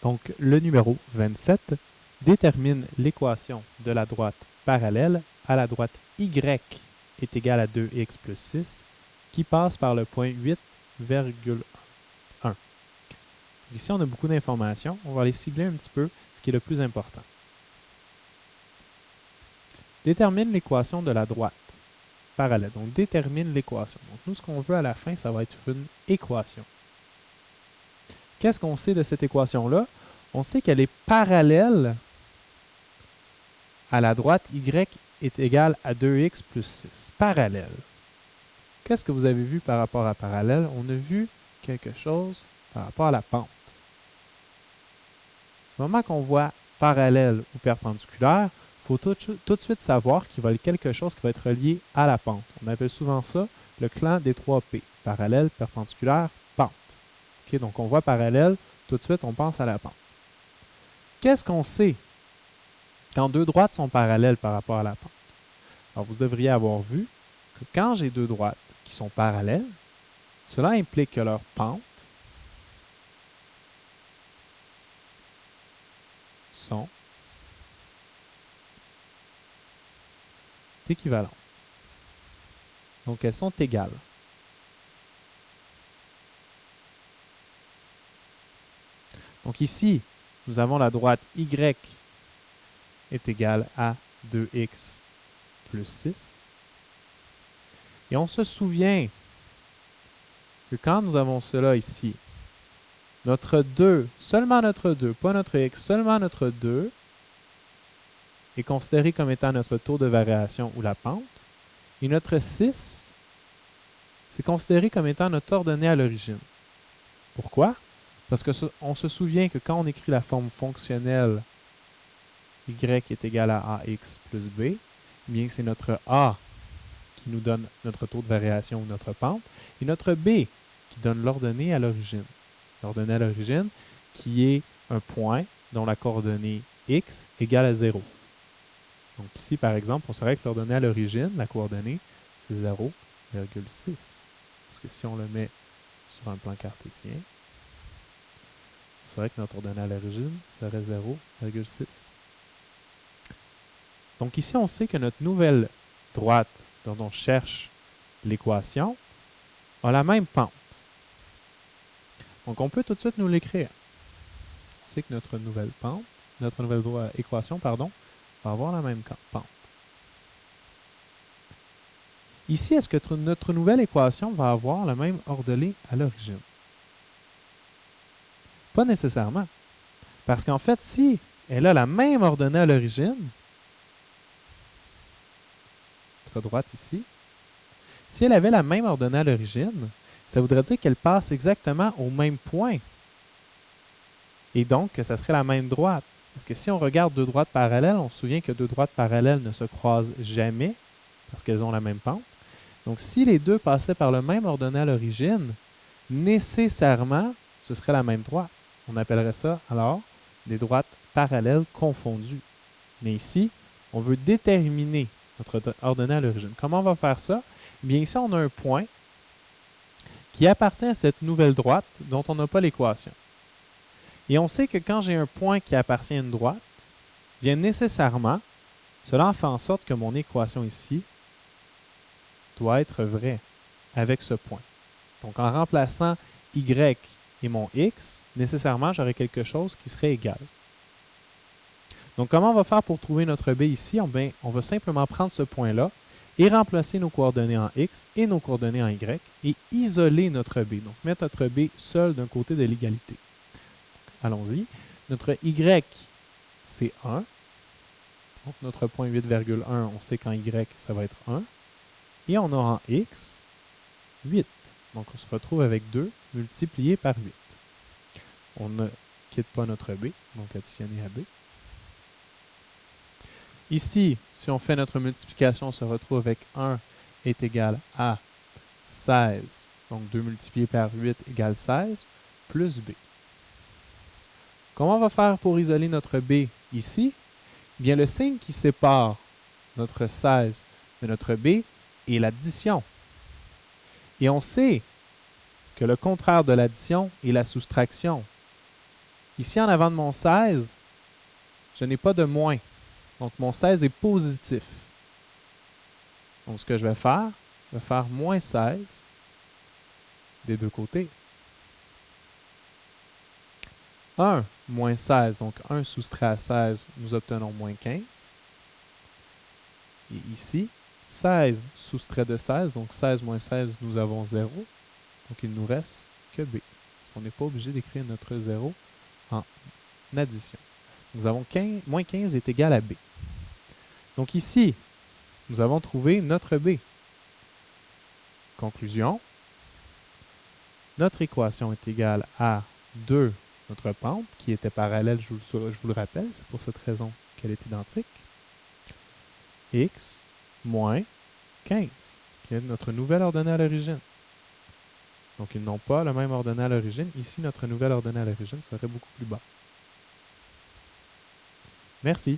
Donc, le numéro 27 détermine l'équation de la droite parallèle à la droite y est égale à 2x plus 6 qui passe par le point 8,1. Ici, on a beaucoup d'informations. On va aller cibler un petit peu ce qui est le plus important. Détermine l'équation de la droite parallèle. Donc, détermine l'équation. Donc, nous, ce qu'on veut à la fin, ça va être une équation. Qu'est-ce qu'on sait de cette équation-là? On sait qu'elle est parallèle à la droite y est égale à 2x plus 6. Parallèle. Qu'est-ce que vous avez vu par rapport à parallèle? On a vu quelque chose par rapport à la pente. Du moment qu'on voit parallèle ou perpendiculaire, il faut tout de suite savoir qu'il va y avoir quelque chose qui va être relié à la pente. On appelle souvent ça le clan des 3 P. Parallèle, perpendiculaire, pente. Okay, donc on voit parallèle, tout de suite on pense à la pente. Qu'est-ce qu'on sait quand deux droites sont parallèles par rapport à la pente? Alors vous devriez avoir vu que quand j'ai deux droites qui sont parallèles, cela implique que leur pente sont équivalentes. Donc elles sont égales. Donc ici, nous avons la droite y est égale à 2x plus 6. Et on se souvient que quand nous avons cela ici, notre 2, seulement notre 2, pas notre x, seulement notre 2, est considéré comme étant notre taux de variation ou la pente. Et notre 6, c'est considéré comme étant notre ordonnée à l'origine. Pourquoi? Parce qu'on se souvient que quand on écrit la forme fonctionnelle y est égal à ax plus b, eh bien c'est notre a qui nous donne notre taux de variation ou notre pente, et notre b qui donne l'ordonnée à l'origine. L'ordonnée à l'origine qui est un point dont la coordonnée x égale à 0. Donc ici, par exemple, on saurait que l'ordonnée à l'origine, la coordonnée, c'est 0,6. Parce que si on le met sur un plan cartésien, on saurait que notre ordonnée à l'origine serait 0,6. Donc ici, on sait que notre nouvelle droite dont on cherche l'équation a la même pente. Donc on peut tout de suite nous l'écrire. On sait que notre nouvelle équation, va avoir la même pente. Ici, est-ce que notre nouvelle équation va avoir la même ordonnée à l'origine? Pas nécessairement. Parce qu'en fait, si elle a la même ordonnée à l'origine, notre droite ici, si elle avait la même ordonnée à l'origine, ça voudrait dire qu'elle passe exactement au même point. Et donc, que ça serait la même droite. Parce que si on regarde deux droites parallèles, on se souvient que deux droites parallèles ne se croisent jamais, parce qu'elles ont la même pente. Donc, si les deux passaient par le même ordonnée à l'origine, nécessairement, ce serait la même droite. On appellerait ça, alors, des droites parallèles confondues. Mais ici, on veut déterminer notre ordonnée à l'origine. Comment on va faire ça? Eh bien, ici, on a un point qui appartient à cette nouvelle droite dont on n'a pas l'équation. Et on sait que quand j'ai un point qui appartient à une droite, bien nécessairement, cela fait en sorte que mon équation ici doit être vraie avec ce point. Donc, en remplaçant y et mon x, nécessairement, j'aurai quelque chose qui serait égal. Donc, comment on va faire pour trouver notre b ici? Bien, on va simplement prendre ce point-là et remplacer nos coordonnées en x et nos coordonnées en y et isoler notre b. Donc, mettre notre b seul d'un côté de l'égalité. Allons-y. Notre y, c'est 1. Donc, notre point 8,1, on sait qu'en y, ça va être 1. Et on a en x 8. Donc, on se retrouve avec 2 multiplié par 8. On ne quitte pas notre b, donc additionner à b. Ici, si on fait notre multiplication, on se retrouve avec 1 est égal à 16. Donc, 2 multiplié par 8 égale 16, plus b. Comment on va faire pour isoler notre b ici? Bien, le signe qui sépare notre 16 de notre b est l'addition. Et on sait que le contraire de l'addition est la soustraction. Ici, en avant de mon 16, je n'ai pas de moins. Donc, mon 16 est positif. Donc, ce que je vais faire moins 16 des deux côtés. 1 moins 16, donc 1 soustrait à 16, nous obtenons moins 15. Et ici, 16 soustrait de 16, donc 16 moins 16, nous avons 0. Donc, il ne nous reste que B. Parce qu'on n'est pas obligé d'écrire notre 0 en addition. Nous avons moins 15 est égal à B. Donc ici, nous avons trouvé notre B. Conclusion, notre équation est égale à 2, notre pente, qui était parallèle, je vous le rappelle, c'est pour cette raison qu'elle est identique, x moins 15, qui est notre nouvelle ordonnée à l'origine. Donc, ils n'ont pas le même ordonnée à l'origine. Ici, notre nouvelle ordonnée à l'origine serait beaucoup plus bas. Merci.